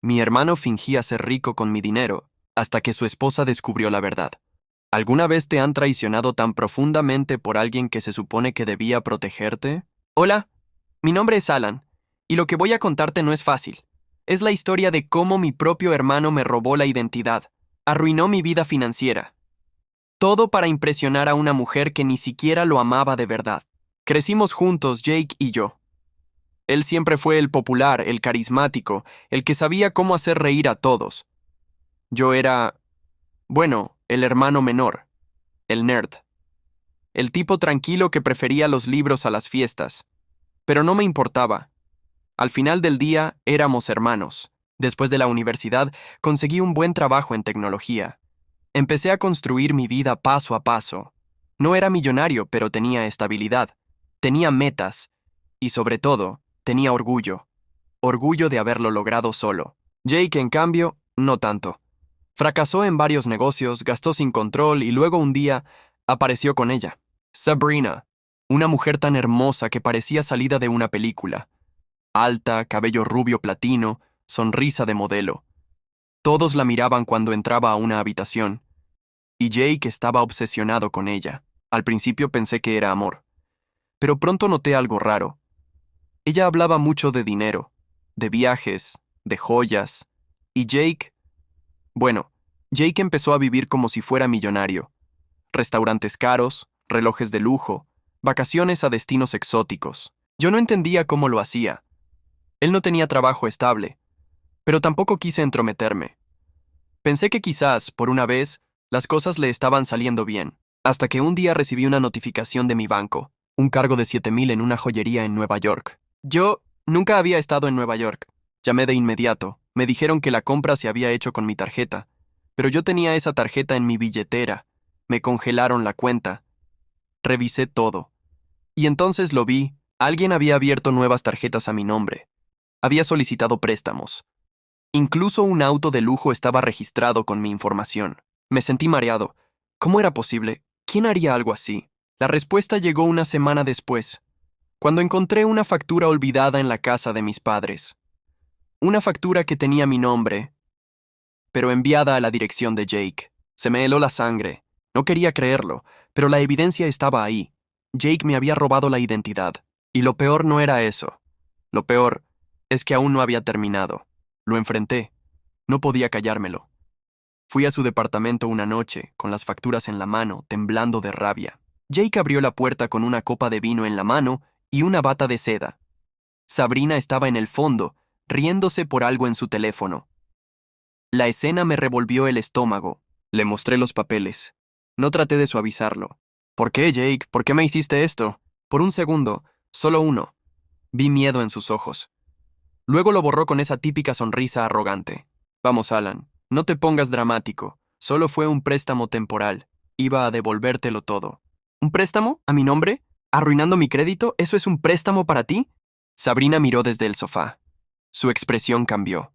Mi hermano fingía ser rico con mi dinero, hasta que su esposa descubrió la verdad. ¿Alguna vez te han traicionado tan profundamente por alguien que se supone que debía protegerte? Hola, mi nombre es Alan, y lo que voy a contarte no es fácil. Es la historia de cómo mi propio hermano me robó la identidad, arruinó mi vida financiera. Todo para impresionar a una mujer que ni siquiera lo amaba de verdad. Crecimos juntos, Jake y yo. Él siempre fue el popular, el carismático, el que sabía cómo hacer reír a todos. Yo era, bueno, el hermano menor, el nerd. El tipo tranquilo que prefería los libros a las fiestas. Pero no me importaba. Al final del día éramos hermanos. Después de la universidad conseguí un buen trabajo en tecnología. Empecé a construir mi vida paso a paso. No era millonario, pero tenía estabilidad. Tenía metas. Y sobre todo, tenía orgullo. Orgullo de haberlo logrado solo. Jake, en cambio, no tanto. Fracasó en varios negocios, gastó sin control y luego un día apareció con ella. Sabrina, una mujer tan hermosa que parecía salida de una película. Alta, cabello rubio platino, sonrisa de modelo. Todos la miraban cuando entraba a una habitación. Y Jake estaba obsesionado con ella. Al principio pensé que era amor. Pero pronto noté algo raro. Ella hablaba mucho de dinero, de viajes, de joyas. Y Jake, bueno, Jake empezó a vivir como si fuera millonario. Restaurantes caros, relojes de lujo, vacaciones a destinos exóticos. Yo no entendía cómo lo hacía. Él no tenía trabajo estable, pero tampoco quise entrometerme. Pensé que quizás, por una vez, las cosas le estaban saliendo bien, hasta que un día recibí una notificación de mi banco, un cargo de 7,000 en una joyería en Nueva York. Yo nunca había estado en Nueva York. Llamé de inmediato. Me dijeron que la compra se había hecho con mi tarjeta, pero yo tenía esa tarjeta en mi billetera. Me congelaron la cuenta. Revisé todo. Y entonces lo vi. Alguien había abierto nuevas tarjetas a mi nombre. Había solicitado préstamos. Incluso un auto de lujo estaba registrado con mi información. Me sentí mareado. ¿Cómo era posible? ¿Quién haría algo así? La respuesta llegó una semana después, cuando encontré una factura olvidada en la casa de mis padres. Una factura que tenía mi nombre, pero enviada a la dirección de Jake. Se me heló la sangre. No quería creerlo, pero la evidencia estaba ahí. Jake me había robado la identidad. Y lo peor no era eso. Lo peor es que aún no había terminado. Lo enfrenté. No podía callármelo. Fui a su departamento una noche, con las facturas en la mano, temblando de rabia. Jake abrió la puerta con una copa de vino en la mano y una bata de seda. Sabrina estaba en el fondo, riéndose por algo en su teléfono. La escena me revolvió el estómago. Le mostré los papeles. No traté de suavizarlo. ¿Por qué, Jake? ¿Por qué me hiciste esto? Por un segundo, solo uno. Vi miedo en sus ojos. Luego lo borró con esa típica sonrisa arrogante. Vamos, Alan, no te pongas dramático. Solo fue un préstamo temporal. Iba a devolvértelo todo. ¿Un préstamo? ¿A mi nombre? ¿Arruinando mi crédito? ¿Eso es un préstamo para ti? Sabrina miró desde el sofá. Su expresión cambió.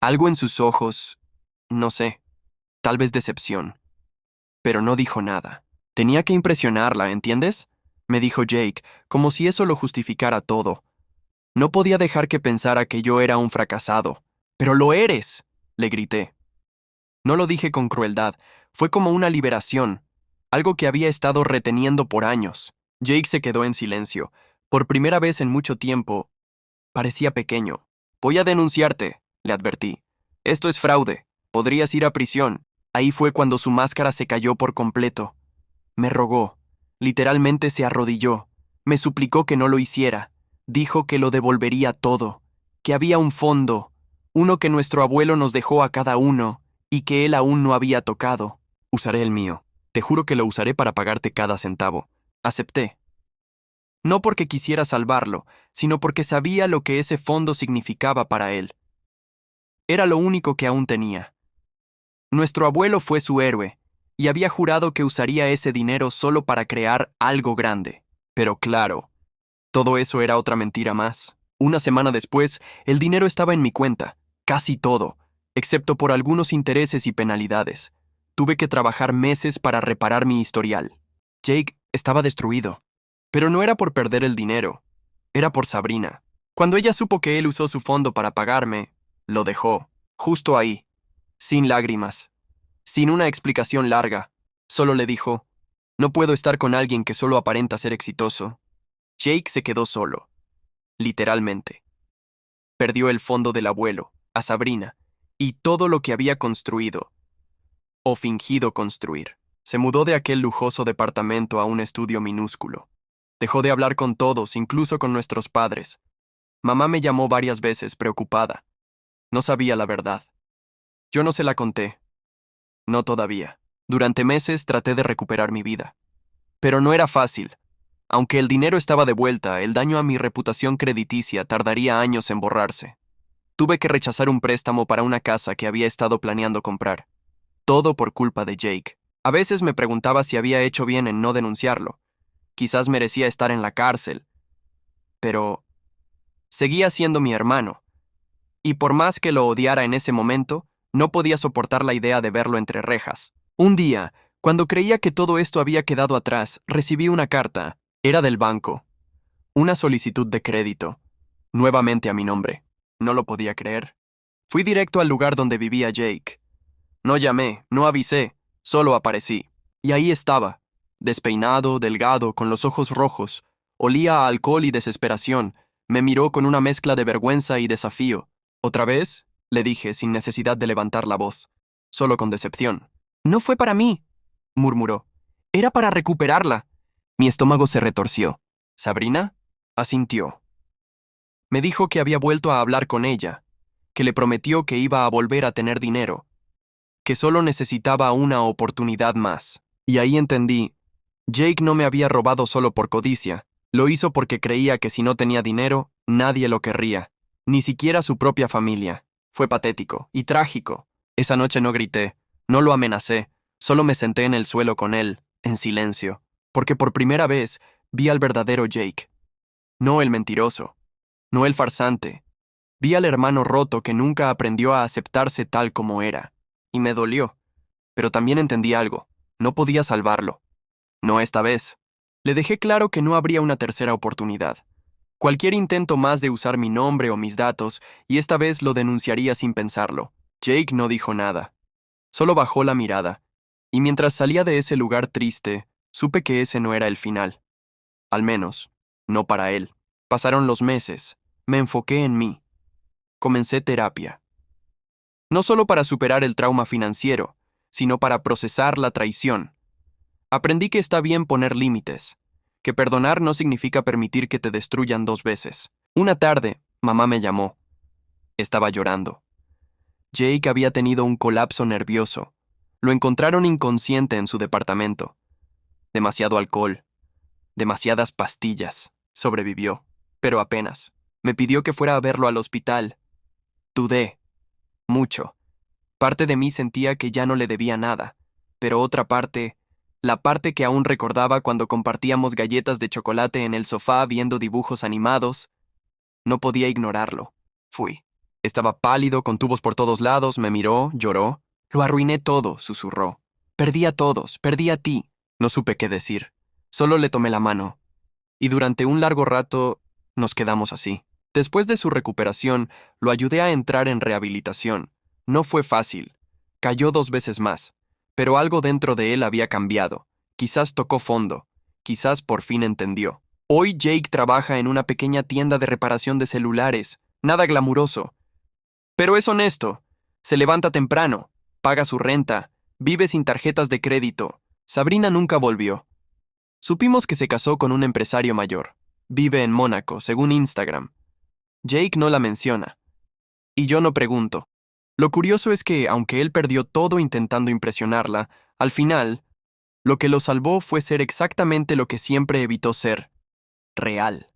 Algo en sus ojos, no sé, tal vez decepción. Pero no dijo nada. Tenía que impresionarla, ¿entiendes? Me dijo Jake, como si eso lo justificara todo. No podía dejar que pensara que yo era un fracasado. ¡Pero lo eres!, le grité. No lo dije con crueldad, fue como una liberación, algo que había estado reteniendo por años. Jake se quedó en silencio. Por primera vez en mucho tiempo, parecía pequeño. Voy a denunciarte, le advertí. Esto es fraude. Podrías ir a prisión. Ahí fue cuando su máscara se cayó por completo. Me rogó. Literalmente se arrodilló. Me suplicó que no lo hiciera. Dijo que lo devolvería todo. Que había un fondo. Uno que nuestro abuelo nos dejó a cada uno y que él aún no había tocado. Usaré el mío. Te juro que lo usaré para pagarte cada centavo. Acepté. No porque quisiera salvarlo, sino porque sabía lo que ese fondo significaba para él. Era lo único que aún tenía. Nuestro abuelo fue su héroe, y había jurado que usaría ese dinero solo para crear algo grande. Pero claro, todo eso era otra mentira más. Una semana después, el dinero estaba en mi cuenta, casi todo, excepto por algunos intereses y penalidades. Tuve que trabajar meses para reparar mi historial. Jake estaba destruido. Pero no era por perder el dinero, era por Sabrina. Cuando ella supo que él usó su fondo para pagarme, lo dejó. justo ahí, sin lágrimas, sin una explicación larga. Solo le dijo, no puedo estar con alguien que solo aparenta ser exitoso. Jake se quedó solo, literalmente. Perdió el fondo del abuelo, a Sabrina, y todo lo que había construido, o fingido construir. Se mudó de aquel lujoso departamento a un estudio minúsculo. Dejó de hablar con todos, incluso con nuestros padres. Mamá me llamó varias veces, preocupada. No sabía la verdad. Yo no se la conté. No todavía. Durante meses traté de recuperar mi vida. Pero no era fácil. Aunque el dinero estaba de vuelta, el daño a mi reputación crediticia tardaría años en borrarse. Tuve que rechazar un préstamo para una casa que había estado planeando comprar. Todo por culpa de Jake. A veces me preguntaba si había hecho bien en no denunciarlo. Quizás merecía estar en la cárcel. Pero seguía siendo mi hermano. Y por más que lo odiara en ese momento, no podía soportar la idea de verlo entre rejas. Un día, cuando creía que todo esto había quedado atrás, recibí una carta. Era del banco. Una solicitud de crédito. Nuevamente a mi nombre. No lo podía creer. Fui directo al lugar donde vivía Jake. No llamé, no avisé, solo aparecí. Y ahí estaba, despeinado, delgado, con los ojos rojos. Olía a alcohol y desesperación. Me miró con una mezcla de vergüenza y desafío. ¿Otra vez? Le dije, sin necesidad de levantar la voz, solo con decepción. No fue para mí, murmuró. Era para recuperarla. Mi estómago se retorció. ¿Sabrina? Asintió. Me dijo que había vuelto a hablar con ella, que le prometió que iba a volver a tener dinero, que solo necesitaba una oportunidad más. Y ahí entendí, Jake no me había robado solo por codicia, lo hizo porque creía que si no tenía dinero, nadie lo querría, ni siquiera su propia familia. Fue patético y trágico. Esa noche no grité, no lo amenacé, solo me senté en el suelo con él, en silencio, porque por primera vez vi al verdadero Jake. No el mentiroso, no el farsante. Vi al hermano roto que nunca aprendió a aceptarse tal como era. Y me dolió. Pero también entendí algo. No podía salvarlo. No esta vez. Le dejé claro que no habría una tercera oportunidad. Cualquier intento más de usar mi nombre o mis datos, y esta vez lo denunciaría sin pensarlo. Jake no dijo nada. Solo bajó la mirada. Y mientras salía de ese lugar triste, supe que ese no era el final. Al menos, no para él. Pasaron los meses. Me enfoqué en mí. Comencé terapia. No solo para superar el trauma financiero, sino para procesar la traición. Aprendí que está bien poner límites, que perdonar no significa permitir que te destruyan dos veces. Una tarde, mamá me llamó. Estaba llorando. Jake había tenido un colapso nervioso. Lo encontraron inconsciente en su departamento. Demasiado alcohol, demasiadas pastillas. Sobrevivió, pero apenas. Me pidió que fuera a verlo al hospital. Dudé. Mucho. Parte de mí sentía que ya no le debía nada, pero otra parte, la parte que aún recordaba cuando compartíamos galletas de chocolate en el sofá viendo dibujos animados, no podía ignorarlo. Fui. Estaba pálido, con tubos por todos lados, me miró, lloró. Lo arruiné todo, susurró. Perdí a todos, perdí a ti. No supe qué decir. Solo le tomé la mano. Y durante un largo rato nos quedamos así. Después de su recuperación, lo ayudé a entrar en rehabilitación. No fue fácil. Cayó 2 veces más. Pero algo dentro de él había cambiado. Quizás tocó fondo. Quizás por fin entendió. Hoy Jake trabaja en una pequeña tienda de reparación de celulares. Nada glamuroso. Pero es honesto. Se levanta temprano. Paga su renta. Vive sin tarjetas de crédito. Sabrina nunca volvió. Supimos que se casó con un empresario mayor. Vive en Mónaco, según Instagram. Jake no la menciona. Y yo no pregunto. Lo curioso es que, aunque él perdió todo intentando impresionarla, al final, lo que lo salvó fue ser exactamente lo que siempre evitó ser: real.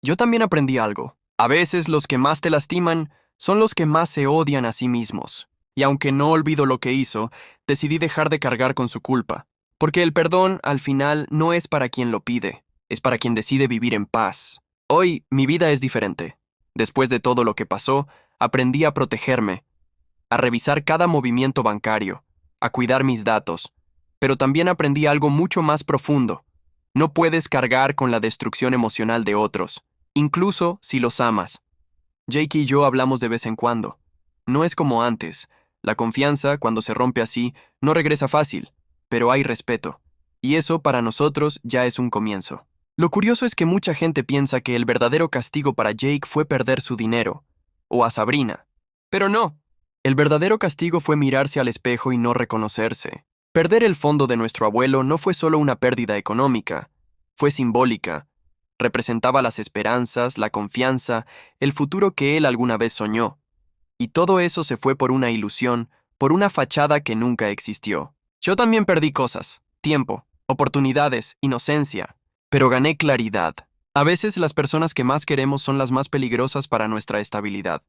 Yo también aprendí algo. A veces los que más te lastiman son los que más se odian a sí mismos. Y aunque no olvido lo que hizo, decidí dejar de cargar con su culpa. Porque el perdón, al final, no es para quien lo pide, es para quien decide vivir en paz. Hoy, mi vida es diferente. Después de todo lo que pasó, aprendí a protegerme, a revisar cada movimiento bancario, a cuidar mis datos. Pero también aprendí algo mucho más profundo. No puedes cargar con la destrucción emocional de otros, incluso si los amas. Jake y yo hablamos de vez en cuando. No es como antes. La confianza, cuando se rompe así, no regresa fácil, pero hay respeto. Y eso para nosotros ya es un comienzo. Lo curioso es que mucha gente piensa que el verdadero castigo para Jake fue perder su dinero, o a Sabrina. Pero no. El verdadero castigo fue mirarse al espejo y no reconocerse. Perder el fondo de nuestro abuelo no fue solo una pérdida económica, fue simbólica. Representaba las esperanzas, la confianza, el futuro que él alguna vez soñó. Y todo eso se fue por una ilusión, por una fachada que nunca existió. Yo también perdí cosas, tiempo, oportunidades, inocencia, pero gané claridad. A veces las personas que más queremos son las más peligrosas para nuestra estabilidad,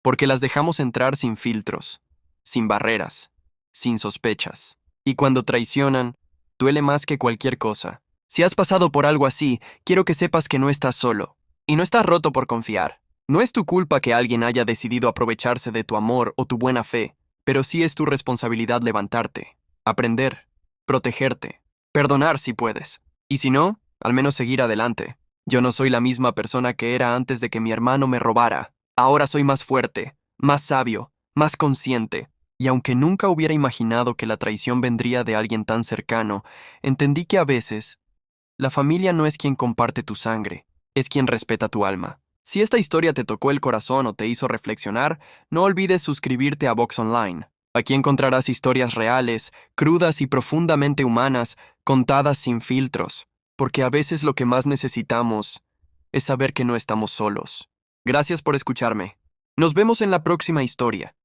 porque las dejamos entrar sin filtros, sin barreras, sin sospechas. Y cuando traicionan, duele más que cualquier cosa. Si has pasado por algo así, quiero que sepas que no estás solo, y no estás roto por confiar. No es tu culpa que alguien haya decidido aprovecharse de tu amor o tu buena fe, pero sí es tu responsabilidad levantarte, aprender, protegerte, perdonar si puedes. Y si no, al menos seguir adelante. Yo no soy la misma persona que era antes de que mi hermano me robara. Ahora soy más fuerte, más sabio, más consciente. Y aunque nunca hubiera imaginado que la traición vendría de alguien tan cercano, entendí que a veces, la familia no es quien comparte tu sangre, es quien respeta tu alma. Si esta historia te tocó el corazón o te hizo reflexionar, no olvides suscribirte a Vox Online. Aquí encontrarás historias reales, crudas y profundamente humanas, contadas sin filtros, porque a veces lo que más necesitamos es saber que no estamos solos. Gracias por escucharme. Nos vemos en la próxima historia.